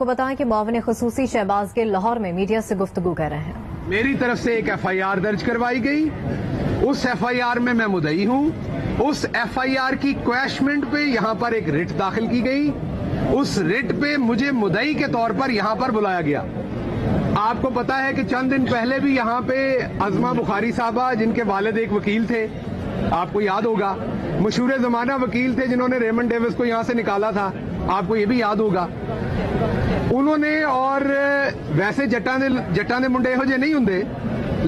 को बताएं कि मुआविन खुसूसी शहबाज गिल लाहौर में मीडिया से गुफ्तगू कर रहे हैं। मेरी तरफ से एक FIR दर्ज करवाई गई। उस FIR में मैं मुद्दई हूं। उस FIR की क्वैशमेंट पे यहां पर एक रिट दाखिल की गई। उस रिट पे मुझे मुद्दई के तौर पर यहां पर बुलाया गया। आपको पता है कि चंद दिन पहले भी यहां पे अजमा बुखारी साहबा, जिनके वालिद एक वकील थे, आपको याद होगा, मशहूर जमाना वकील थे जिन्होंने रेमंड डेविस को यहां से निकाला था, आपको ये भी याद होगा। उन्होंने, और वैसे जट्टां दे मुंडे ਇਹੋ ਜਿਹੇ नहीं ਹੁੰਦੇ,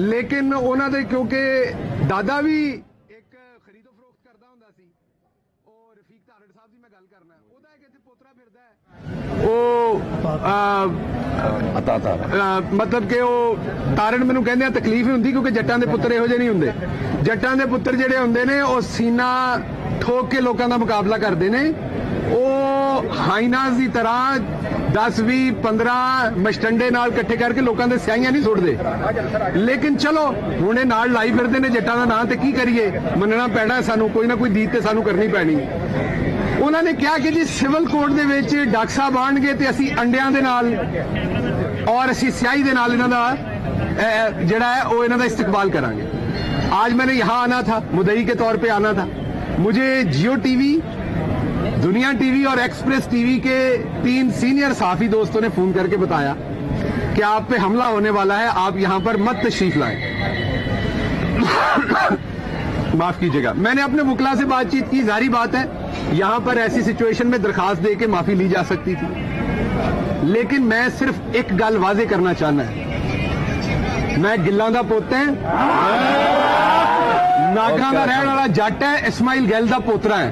लेकिन ਉਹਨਾਂ ਦੇ क्योंकि दादा भी एक खरीदो फरोख्त करदा ਹੁੰਦਾ ਸੀ। ਉਹ ਰਫੀਕ ਧਾਰੜ ਸਾਹਿਬ ਦੀ ਮੈਂ ਗੱਲ ਕਰਨਾ, ਉਹਦਾ ਇੱਕ ਇੱਥੇ ਪੋਤਰਾ ਫਿਰਦਾ ਹੈ, मतलब कि ਉਹ ਤਾਰੜ ਮੈਨੂੰ ਕਹਿੰਦੇ ਆ ਤਕਲੀਫ ਹੀ ਹੁੰਦੀ, ਕਿਉਂਕਿ ਜੱਟਾਂ ਦੇ ਪੁੱਤਰ ਇਹੋ ਜਿਹੇ ਨਹੀਂ ਹੁੰਦੇ। ਜੱਟਾਂ ਦੇ ਪੁੱਤਰ ਜਿਹੜੇ ਹੁੰਦੇ ਨੇ ਉਹ ਸੀਨਾ ਠੋਕ ਕੇ ਲੋਕਾਂ ਦਾ ਮੁਕਾਬਲਾ ਕਰਦੇ ਨੇ। ਉਹ ਹਾਈਨਾਜ਼ ਦੀ ਤਰ੍ਹਾਂ 10, 20, 15 ਮਸ਼ਟੰਡੇ ਨਾਲ ਇਕੱਠੇ ਕਰਕੇ ਲੋਕਾਂ ਦੇ ਸਿਆਹੀਆਂ ਨਹੀਂ ਸੁੱਟਦੇ। ਲੇਕਿਨ ਚਲੋ ਹੁਣ ਇਹ ਨਾਲ ਲਾਈ ਫਿਰਦੇ ਨੇ ਜੱਟਾਂ ਦਾ ਨਾਂ, ਤੇ ਕੀ ਕਰੀਏ, ਮੰਨਣਾ ਪੈਣਾ ਸਾਨੂੰ, ਕੋਈ ਨਾ ਕੋਈ ਦੀਦ ਤੇ ਸਾਨੂੰ ਕਰਨੀ ਪੈਣੀ। ਉਹਨਾਂ ਨੇ ਕਿਹਾ ਕਿ ਜੀ ਸਿਵਲ ਕੋਰਟ ਦੇ ਵਿੱਚ ਡਾਕਟਰ ਸਾਹਿਬ ਆਣਗੇ ਤੇ ਅਸੀਂ ਅੰਡਿਆਂ ਦੇ ਨਾਲ ਔਰ ਅਸੀਂ ਸਿਆਹੀ ਦੇ ਨਾਲ ਇਹਨਾਂ ਦਾ ਜਿਹੜਾ ਹੈ ਉਹ ਇਹਨਾਂ ਦਾ इस्तकबाल करांगे। आज मैंने यहाँ आना था, मुद्दई के तौर पे आना था। मुझे जियो टीवी, दुनिया टीवी और एक्सप्रेस टीवी के 3 सीनियर साफी दोस्तों ने फोन करके बताया कि आप पे हमला होने वाला है, आप यहां पर मत तशरीफ लाएं। माफ कीजिएगा, मैंने अपने वकला से बातचीत की। जारी बात है यहां पर ऐसी सिचुएशन में दरखास्त दे के माफी ली जा सकती थी, लेकिन मैं सिर्फ एक गल वाजे करना चाहना है, मैं गिल्लां दा पुत्त है, नागा दा रहने वाला जट है, इस्माइल गिल दा पोतरा है।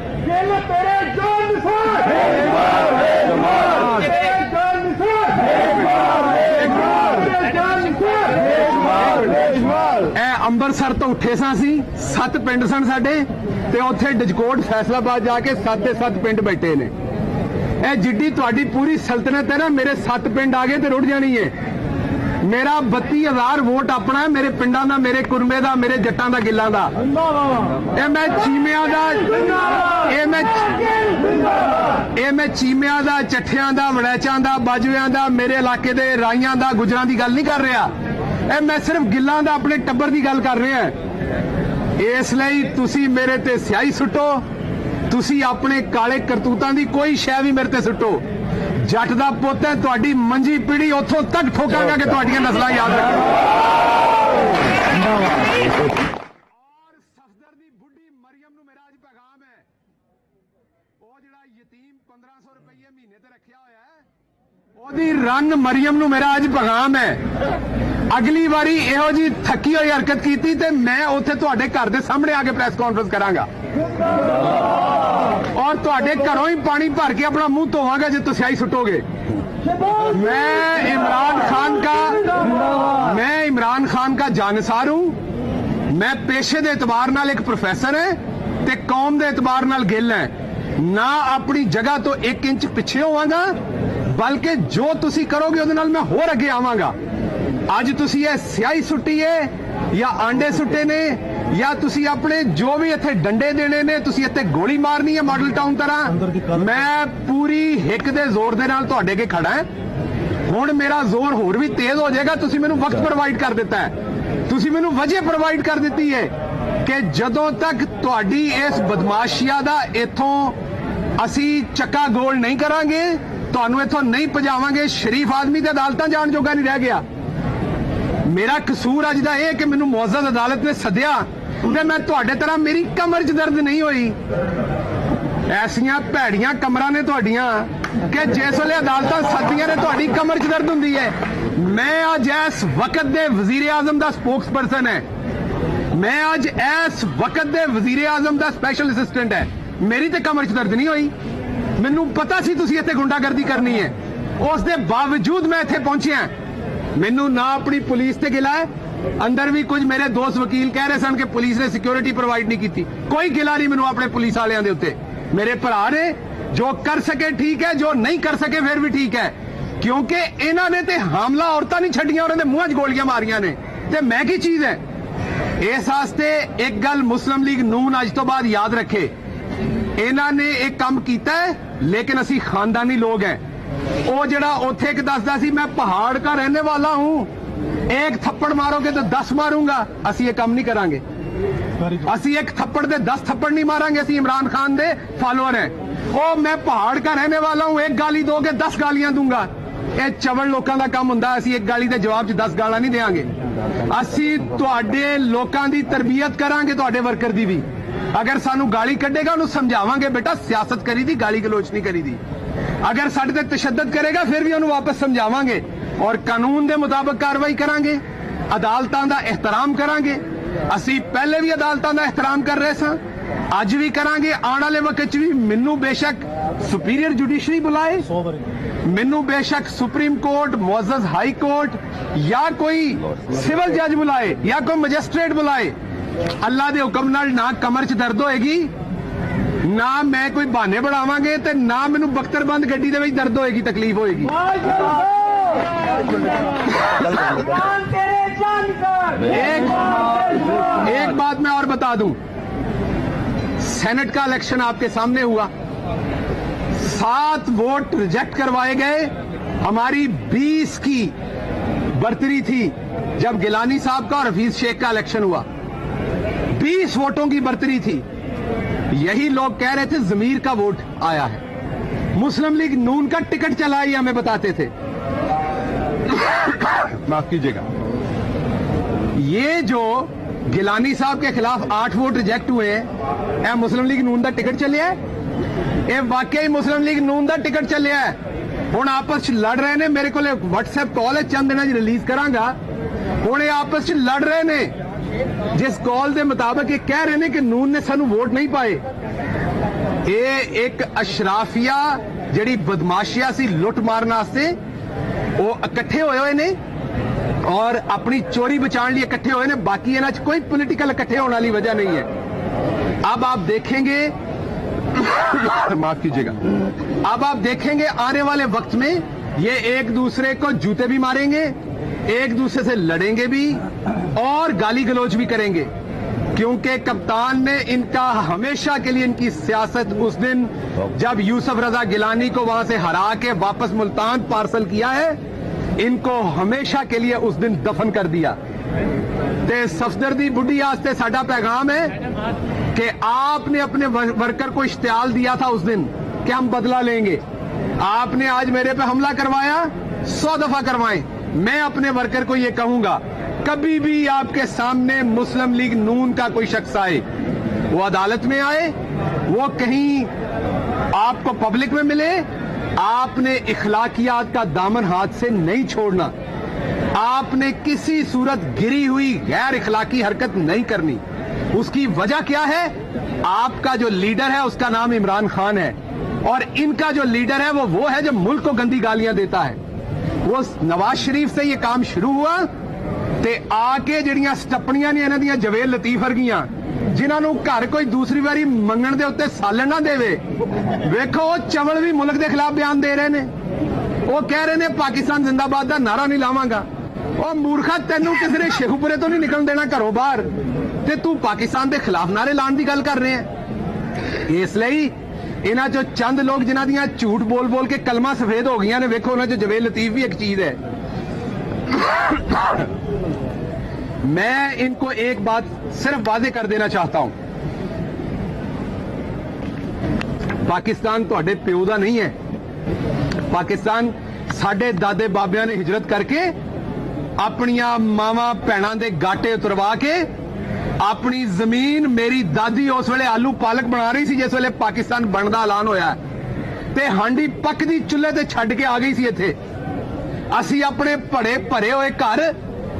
ਅੰਬਰਸਰ ਤੋਂ ਉੱਠੇ ਸਾਂ ਸੀ, 7 ਪਿੰਡ ਸਨ ਸਾਡੇ, ਤੇ ਉੱਥੇ ਡਜਕੋਟ ਫੈਸਲਾਬਾਦ ਜਾ ਕੇ 7 ਦੇ 7 ਪਿੰਡ ਬੈਠੇ ਨੇ। ਇਹ ਜਿੱਡੀ ਤੁਹਾਡੀ ਪੂਰੀ ਸਲਤਨਤ ਹੈ ਨਾ, ਮੇਰੇ 7 ਪਿੰਡ ਆ ਗਏ ਤੇ ਰੁੜ ਜਾਣੀ ਹੈ। मेरा 32,000 वोट अपना है, मेरे पिंडा का, मेरे कुरमे का, मेरे जट्टां का, गिल्लां का। मैं चीमिया का, चीमिया का, चट्ठियां का, वड़ैचां का, बाजवियां का, मेरे इलाके के राइयां का, गुजरां की गल नहीं कर रहा। मैं सिर्फ गिल्लां का, अपने टब्बर की गल कर रहा है। इसलिए तुसी मेरे ते स्याही सुट्टो, तुसी अपने काले करतूतां की कोई शै भी मेरे ते सुट्टो। जट दा पुत्त है, तुहाडी मंजी पीढ़ी उथों तक ठोकांगा कि तुहाडियां नस्लां याद रखें। और सफदर दी बुढ़ी मरियम नूं मेरा अज पैगाम है, ਉਹ ਜਿਹੜਾ ਯਤੀਮ 1500 ਰੁਪਏ ਮਹੀਨੇ ਤੇ ਰੱਖਿਆ ਹੋਇਆ ਹੈ, ਉਹਦੀ ਰੰਨ ਮਰੀਮ ਨੂੰ ਮੇਰਾ ਅੱਜ ਪੈਗਾਮ ਹੈ। ਅਗਲੀ ਵਾਰੀ ਇਹੋ ਜੀ ਥੱਕੀ ਹੋਈ ਹਰਕਤ ਕੀਤੀ ਤੇ ਮੈਂ ਉੱਥੇ ਤੁਹਾਡੇ ਘਰ ਦੇ ਸਾਹਮਣੇ ਆ ਕੇ ਪ੍ਰੈਸ ਕਾਨਫਰੰਸ ਕਰਾਂਗਾ, और ਤੁਹਾਡੇ ਘਰੋਂ ਹੀ ਪਾਣੀ ਭਰ ਕੇ ਆਪਣਾ ਮੂੰਹ ਧੋਵਾਂਗਾ ਜੇ ਤੁਸੀਂ ਆਈ ਸੁੱਟੋਗੇ। मैं इमरान खान का जानसार हूं। मैं पेशे के एतबार नाल एक प्रोफेसर है ते कौम के एतबार नाल गिल है। ना अपनी जगह तो 1 इंच पिछे होवांगा, बल्कि जो तुसी करोगे उहदे नाल मैं होर अगे आवांगा। अज तुसी ये स्याही सुट्टी है या आंडे सुट्टे ने या तुसी अपने जो भी इत्थे डंडे देने ने, तुसी इत्थे गोली मारनी है मॉडल टाउन तरह, मैं पूरी हिक दे जोर दे नाल तुहाडे अगे खड़ा है। हुण मेरा जोर होर भी तेज हो जाएगा। तुसी मैनूं वक्त प्रोवाइड कर दिता है, तुसी मैनूं वजह प्रोवाइड कर दी है कि जदों तक तुहाडी इस बदमाशिया दा इथों असी चक्का गोल नहीं करांगे, तुहानूं इथों नहीं भजावांगे। शरीफ आदमी ते अदालतां जाण जोगा नहीं रह गया। मेरा कसूर अज दा यह कि मैनूं मुअज़्ज़ज़ अदालत ने सद्दिया ते मैं तुहाडे तरह मेरी कमर च दर्द नहीं होई। ऐसियां भैड़ियां कमरां ने तुहाडियां कि जिस वेले अदालतां सद्दियां ने तुहाडी कमर च दर्द हुंदी है। मैं अज इस वक्त दे वजीर आजम दा स्पोक्स पर्सन है, मैं अज इस वक्त दे वजीर आजम दा स्पैशल असिस्टेंट है। मेरी ते कमर च दर्द नहीं होई। मैनूं पता सी तुसीं इत्थे गुंडागर्दी करनी है, उस दे बावजूद मैं इत्थे पहुंचिया। मैनू ना अपनी पुलिस ते गिला है। अंदर भी कुछ मेरे दोस्त वकील कह रहे सन कि पुलिस ने सिक्योरिटी प्रोवाइड नहीं की। कोई गिला नहीं मैनू अपने पुलिस वालियां दे उत्ते। मेरे भरा ने जो कर सके ठीक है, जो नहीं कर सके फिर भी ठीक है, क्योंकि इन्हां ने ते हमला औरतां नहीं छड्डियां, उन्हां दे मूंहां 'च गोलियां मारियां ने। ते मैं की चीज है इस वास्ते एक गल मुस्लिम लीग नून अज तो बाद याद रखे, इन्हां ने एक काम कीता है, लेकिन असी खानदानी लोग हैं। वो जड़ा उथे एक दसदा सी मैं पहाड़ का रहने वाला हूं, एक थप्पड़ मारोगे तो 10 मारूंगा, असी ये काम नहीं करांगे। असी एक थप्पड़ दे 10 थप्पड़ नहीं मारांगे। असी इमरान खान दे फॉलोअर हैं। ओ मैं पहाड़ का रहने वाला हूं, एक गाली दोगे 10 गालियां दूंगा। ये चवल लोगों का काम हुंदा, असी एक गाली दे जवाब च 10 गालां नहीं देंगे। असी तुहाडे लोकां दी तरबियत करांगे, तुहाडे वर्कर दी भी। अगर सानू गाली कढ़ेगा उन्हें समझावांगे बेटा सियासत करी दी, गाली गलोच नहीं करी दी। अगर साडे ते तशद्दद करेगा फिर भी उन्हें वापस समझावांगे और कानून दे मुताबिक कार्रवाई करांगे, अदालतां दा एहतराम करांगे। असी पहले भी अदालतां दा एहतराम कर रहे सां, अज भी करांगे, आने वाले वक्त च भी। मैनू बेशक सुपीरियर जुडिशरी बुलाए, मैनू बेशक सुप्रीम कोर्ट, मुअज़्ज़ज़ हाई कोर्ट या कोई सिविल जज बुलाए या कोई मजिस्ट्रेट बुलाए, अल्लाह दे हुक्म नाल ना कमर च दर्द होएगी, ना मैं कोई बहाने बढ़ावांगे ते ना मैनू बख्तरबंद गड्डी दे विच दर्द होएगी, तकलीफ होएगी। एक बात मैं और बता दूं, सेनेट का इलेक्शन आपके सामने हुआ, 7 वोट रिजेक्ट करवाए गए। हमारी 20 की बर्तरी थी जब गिलानी साहब का और हफीज शेख का इलेक्शन हुआ, 20 वोटों की बर्तरी थी। यही लोग कह रहे थे जमीर का वोट आया है, मुस्लिम लीग नून का टिकट चला, ये हमें बताते थे। माफ कीजिएगा, ये जो गिलानी साहब के खिलाफ 8 वोट रिजेक्ट हुए हैं, यह मुस्लिम लीग नून का टिकट चलिया है, ये वाकई मुस्लिम लीग नून का टिकट चलिया है। हुण आपस च लड़ रहे ने, मेरे को व्हाट्सएप कॉल है, चंद दिनों रिलीज करांगा। हुण ये आपस च लड़ रहे ने, जिस कॉल के मुताबिक ये कह रहे हैं कि नून ने सानू वोट नहीं पाए। ये एक अशराफिया जिहड़ी बदमाशिया सी लुट मारन वास्ते वो इकट्ठे होए ने और अपनी चोरी बचाने लिए इकट्ठे हुए ने। बाकी इन्हां च कोई पॉलिटिकल इकट्ठे होने वाली वजह नहीं है। अब आप देखेंगे माफ कीजिएगा, अब आप देखेंगे आने वाले वक्त में ये एक दूसरे को जूते भी मारेंगे, एक दूसरे से लड़ेंगे भी और गाली गलौज भी करेंगे, क्योंकि कप्तान ने इनका हमेशा के लिए इनकी सियासत उस दिन जब यूसुफ रजा गिलानी को वहां से हरा के वापस मुल्तान पार्सल किया है, इनको हमेशा के लिए उस दिन दफन कर दिया। ते सफदरदी बुढ़ी आस्ते साडा पैगाम है कि आपने अपने वर्कर को इश्तियाल दिया था उस दिन कि हम बदला लेंगे। आपने आज मेरे पे हमला करवाया, 100 दफा करवाएं। मैं अपने वर्कर को ये कहूंगा, कभी भी आपके सामने मुस्लिम लीग नून का कोई शख्स आए, वो अदालत में आए, वो कहीं आपको पब्लिक में मिले, आपने इखलाकियात का दामन हाथ से नहीं छोड़ना। आपने किसी सूरत गिरी हुई गैर इखलाकी हरकत नहीं करनी। उसकी वजह क्या है? आपका जो लीडर है उसका नाम इमरान खान है और इनका जो लीडर है वो है जो मुल्क को गंदी गालियां देता है। वो नवाज शरीफ से ये काम शुरू हुआ ते आके जड़ियां स्टपनियां ने इन्हां दियां जवेल लतीफ वर्गियां, जिन्होंने घर कोई दूसरी बारी मंगण दे उत्ते सालन ना देवे, वेखो वो चवल भी मुल्क के खिलाफ बयान दे रहे ने। वो कह रहे ने पाकिस्तान जिंदाबाद का नारा नहीं लावांगा। और मूर्खा, तेनू किसी ने शेखुपुरे तो नहीं निकल देना घरों बाहर, ते तू पाकिस्तान के खिलाफ नारे लाने की गल कर रहे हैं। इसलिए इन्हां चो चंद लोग जिन्हां दियां झूठ बोल बोल के कलमा सफेद हो गई ने, वेखो उन्हां चो जवेल लतीफ भी एक चीज है। मैं इनको एक बात सिर्फ वादे कर देना चाहता हूं, पाकिस्तान तुहाडे प्यो दा नहीं है। पाकिस्तान साडे दादे बाबियां ने हिजरत करके अपनियां मावां भैणां दे गाटे उतरवा के अपनी जमीन, मेरी दादी उस वेले आलू पालक बना रही सी जिस वेले पाकिस्तान बनने का ऐलान होया ते हांडी पकदी चुल्हे ते छड्ड के आ गई सी। इत्थे असी अपने भड़े भरे हुए घर,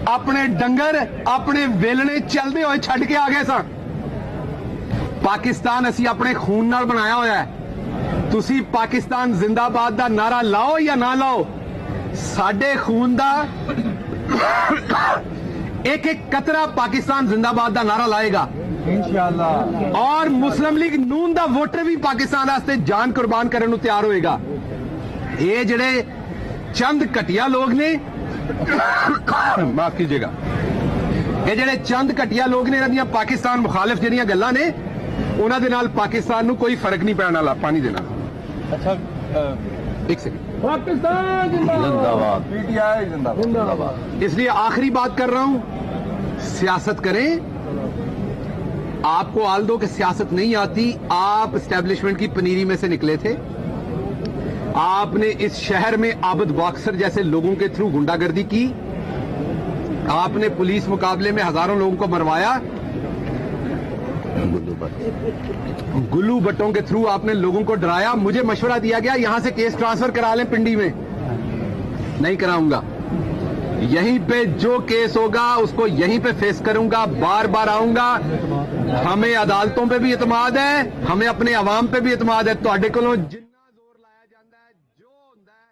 अपने डंगर, अपने वेलने चलते हुए छड्ड के आ गए सां। पाकिस्तान असी अपने खून नाल बनाया होया है। तुसी पाकिस्तान जिंदाबाद दा नारा लाओ या ना लाओ, साडे खून दा एक एक कतरा पाकिस्तान जिंदाबाद का नारा लाएगा इंशाअल्लाह। और मुस्लिम लीग नून का वोटर भी पाकिस्तान वास्ते जान कुर्बान करने को तैयार होएगा। ये जड़े चंद घटिया लोग ने माफ कीजिएगा, ये जड़े चंद घटिया लोग ने, इन्हां दियां पाकिस्तान मुखालिफ जिहड़ियां गल्लां ने, उन्हां दे नाल पाकिस्तान नूं कोई फर्क नहीं पैण वाला। पानी देना। अच्छा, एक सेकंड। पाकिस्तान जिंदाबाद, पीटीआई जिंदाबाद। इसलिए आखिरी बात कर रहा हूं, सियासत करें। आपको आल्दो कि सियासत नहीं आती, आप एस्टेब्लिशमेंट की पनीरी में से निकले थे। आपने इस शहर में आबद बॉक्सर जैसे लोगों के थ्रू गुंडागर्दी की, आपने पुलिस मुकाबले में हजारों लोगों को मरवाया, गुल्लू बट्टों के थ्रू आपने लोगों को डराया। मुझे मशवरा दिया गया यहां से केस ट्रांसफर करा लें पिंडी में, नहीं कराऊंगा। यहीं पे जो केस होगा उसको यहीं पे फेस करूंगा, बार बार आऊंगा। हमें अदालतों पे भी इतमाद है, हमें अपने अवाम पे भी इतमाद है। ਤੁਹਾਡੇ ਕੋਲੋਂ ਜਿੰਨਾ ਜ਼ੋਰ ਲਾਇਆ ਜਾਂਦਾ ਹੈ, ਜੋ ਹੁੰਦਾ ਹੈ,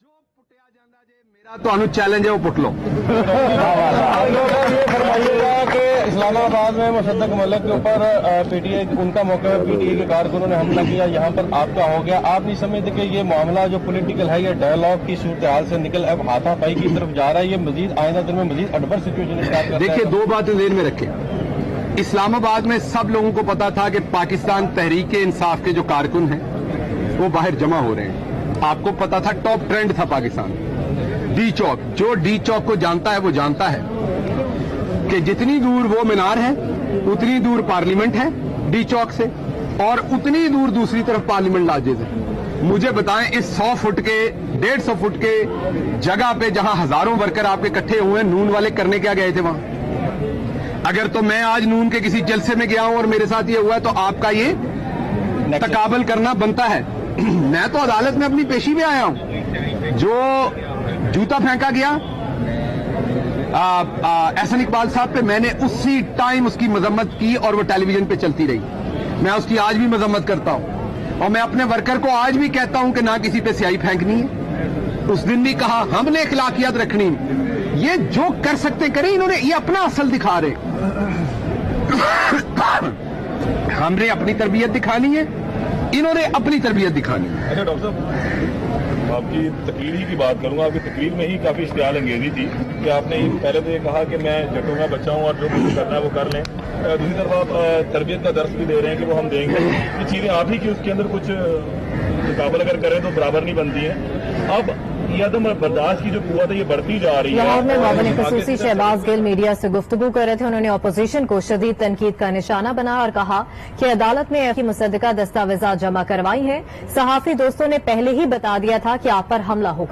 ਜੋ ਪੁੱਟਿਆ ਜਾਂਦਾ ਜੇ, ਮੇਰਾ ਤੁਹਾਨੂੰ ਚੈलेंज है वो पुट लो। आप लोग ये फरमाइएगा कि इस्लामाबाद में मुशद्दक मलिक के ऊपर पीटीआई उनका मौके पर पीटीआई के कारकुनों ने हमला किया, यहाँ पर आपका हो गया। आप नहीं समझते कि ये मामला जो पॉलिटिकल है, ये डायलॉग की सूरत हाल से निकल अब हाथापाई की तरफ जा रहा है, ये मजीद आइंदा दिन में मजीद एडवर्स सिचुएशन स्टार्ट करता है। देखिए, दो बातें ध्यान में रखें। इस्लामाबाद में सब लोगों को पता था कि पाकिस्तान तहरीक इंसाफ के जो कारकुन हैं वो बाहर जमा हो रहे हैं। आपको पता था, टॉप ट्रेंड था पाकिस्तान। डी चौक, जो डी चौक को जानता है वो जानता है कि जितनी दूर वो मीनार है उतनी दूर पार्लियामेंट है डी चौक से, और उतनी दूर दूसरी तरफ पार्लियामेंट लॉजेज है। मुझे बताएं, इस 100 फुट के 150 फुट के जगह पे जहां हजारों वर्कर आपके इकट्ठे हुए, नून वाले करने क्या गए थे वहां? अगर तो मैं आज नून के किसी जलसे में गया हूं और मेरे साथ ये हुआ है तो आपका ये तकाबल करना बनता है। मैं तो अदालत में अपनी पेशी में आया हूं। जो जूता फेंका गया एहसन इकबाल साहब पे, मैंने उसी टाइम उसकी मजम्मत की और वो टेलीविजन पे चलती रही। मैं उसकी आज भी मजम्मत करता हूं और मैं अपने वर्कर को आज भी कहता हूं कि ना किसी पे स्याही फेंकनी है। उस दिन भी कहा हमने इखलाकियात रखनी। ये जो कर सकते करें, इन्होंने ये अपना असल दिखा रहे। हमने अपनी तरबियत दिखानी है, इन्होंने अपनी तरबियत दिखानी है। अच्छा डॉक्टर साहब, आपकी तकरीर ही की बात करूंगा। आपकी तकरीर में ही काफी इश्तियाल अंगेजी थी कि आपने पहले तो ये कहा कि मैं जटों का बच्चा हूं और जो कुछ करना है वो कर लें। दूसरी तरफ आप तरबियत का दर्स भी दे रहे हैं कि वो हम देंगे। ये चीजें आप ही की उसके अंदर कुछ मुकाबला अगर करें तो बराबर नहीं बनती है। अब ये अदम बर्दाश्त की जो कुव्वत है ये बढ़ती जा रही है। लाहौर में मौलाना खसूसी शहबाज गिल मीडिया से गुफ्तगू कर रहे थे। उन्होंने अपोजिशन को शदीद तनकीद का निशाना बनाया और कहा कि अदालत में की मुसद्दका दस्तावेजात जमा करवाई हैं। सहाफी दोस्तों ने पहले ही बता दिया था कि आप पर हमला होगा।